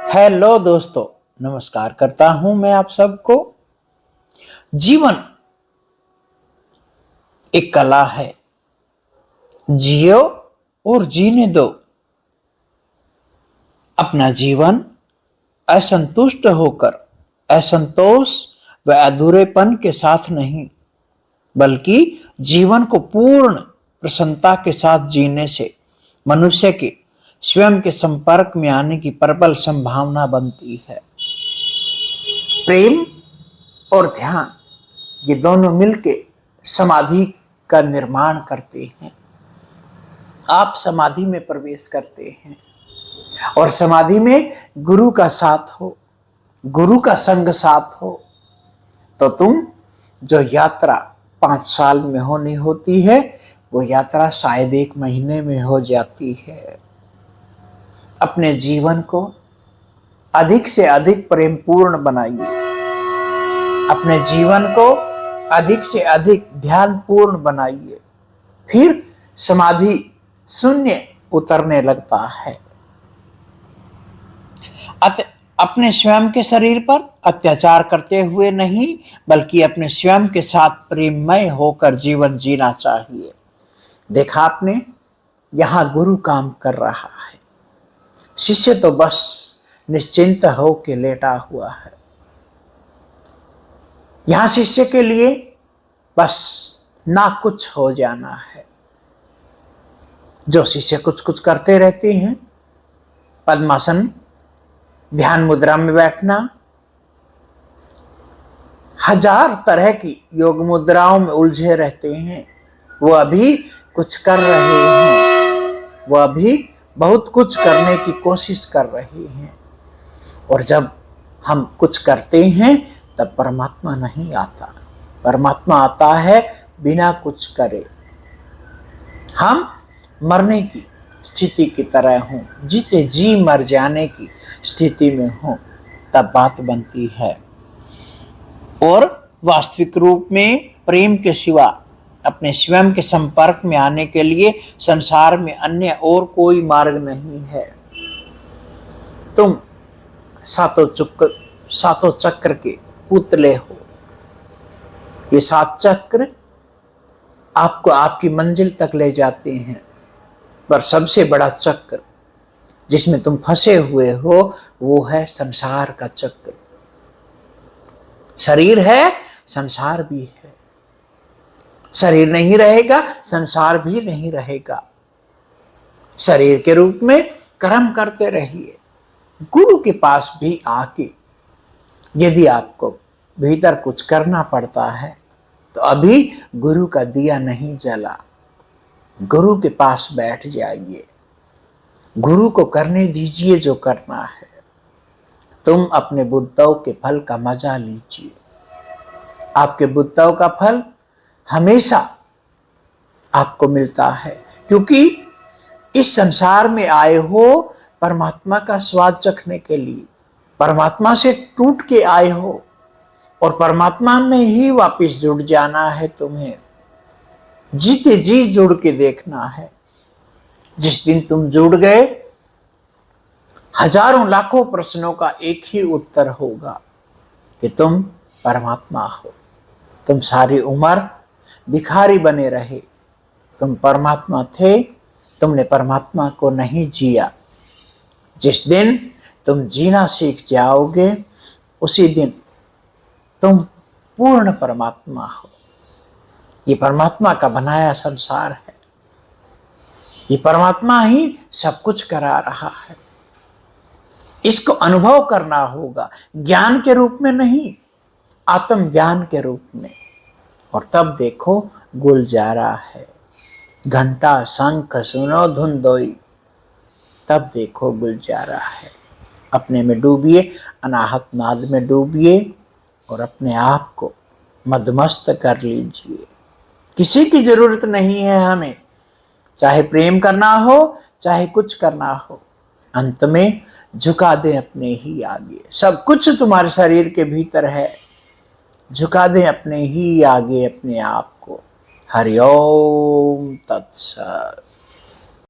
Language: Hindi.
हेलो दोस्तों, नमस्कार करता हूं मैं आप सबको। जीवन एक कला है, जियो और जीने दो। अपना जीवन असंतुष्ट होकर, असंतोष व अधूरेपन के साथ नहीं, बल्कि जीवन को पूर्ण प्रसन्नता के साथ जीने से मनुष्य के स्वयं के संपर्क में आने की प्रबल संभावना बनती है। प्रेम और ध्यान, ये दोनों मिलके समाधि का निर्माण करते हैं। आप समाधि में प्रवेश करते हैं और समाधि में गुरु का साथ हो, गुरु का संग साथ हो, तो तुम जो यात्रा 5 साल में होनी होती है, वो यात्रा शायद 1 महीने में हो जाती है। अपने जीवन को अधिक से अधिक प्रेमपूर्ण बनाइए, अपने जीवन को अधिक से अधिक ध्यानपूर्ण बनाइए, फिर समाधि शून्य उतरने लगता है। अपने स्वयं के शरीर पर अत्याचार करते हुए नहीं, बल्कि अपने स्वयं के साथ प्रेममय होकर जीवन जीना चाहिए। देखा आपने, यहां गुरु काम कर रहा है, शिष्य तो बस निश्चिंत होकर लेटा हुआ है। यहां शिष्य के लिए बस ना कुछ हो जाना है। जो शिष्य कुछ कुछ करते रहते हैं, पद्मासन, ध्यान मुद्रा में बैठना, 1000 तरह की योग मुद्राओं में उलझे रहते हैं, वो अभी कुछ कर रहे हैं, वो अभी बहुत कुछ करने की कोशिश कर रहे हैं। और जब हम कुछ करते हैं तब परमात्मा नहीं आता, परमात्मा आता है बिना कुछ करे। हम मरने की स्थिति की तरह हों, जीते जी मर जाने की स्थिति में हों, तब बात बनती है। और वास्तविक रूप में प्रेम के सिवा अपने स्वयं के संपर्क में आने के लिए संसार में अन्य और कोई मार्ग नहीं है। तुम सातों चक्र के पुतले हो। ये 7 चक्र आपको आपकी मंजिल तक ले जाते हैं, पर सबसे बड़ा चक्र जिसमें तुम फंसे हुए हो, वो है संसार का चक्र। शरीर है, संसार भी है। शरीर नहीं रहेगा, संसार भी नहीं रहेगा। शरीर के रूप में कर्म करते रहिए। गुरु के पास भी आके यदि आपको भीतर कुछ करना पड़ता है, तो अभी गुरु का दिया नहीं जला, गुरु के पास बैठ जाइए, गुरु को करने दीजिए जो करना है। तुम अपने बुद्धों के फल का मजा लीजिए। आपके बुद्धों का फल हमेशा आपको मिलता है, क्योंकि इस संसार में आए हो परमात्मा का स्वाद चखने के लिए। परमात्मा से टूट के आए हो और परमात्मा में ही वापस जुड़ जाना है। तुम्हें जीते जी जुड़ के देखना है। जिस दिन तुम जुड़ गए, हजारों लाखों प्रश्नों का एक ही उत्तर होगा कि तुम परमात्मा हो। तुम सारी उम्र भिखारी बने रहे, तुम परमात्मा थे, तुमने परमात्मा को नहीं जिया। जिस दिन तुम जीना सीख जाओगे, उसी दिन तुम पूर्ण परमात्मा हो। ये परमात्मा का बनाया संसार है, ये परमात्मा ही सब कुछ करा रहा है। इसको अनुभव करना होगा, ज्ञान के रूप में नहीं, आत्मज्ञान के रूप में। और तब देखो गुलजारा है, घंटा शंख सुनो धुन दोई, तब देखो गुलजारा है। अपने में डूबिए, अनाहत नाद में डूबिए और अपने आप को मदमस्त कर लीजिए। किसी की जरूरत नहीं है हमें, चाहे प्रेम करना हो, चाहे कुछ करना हो, अंत में झुका दे अपने ही आगे। सब कुछ तुम्हारे शरीर के भीतर है, झुका दे अपने ही आगे अपने आप को। हरि ओम तत्सत।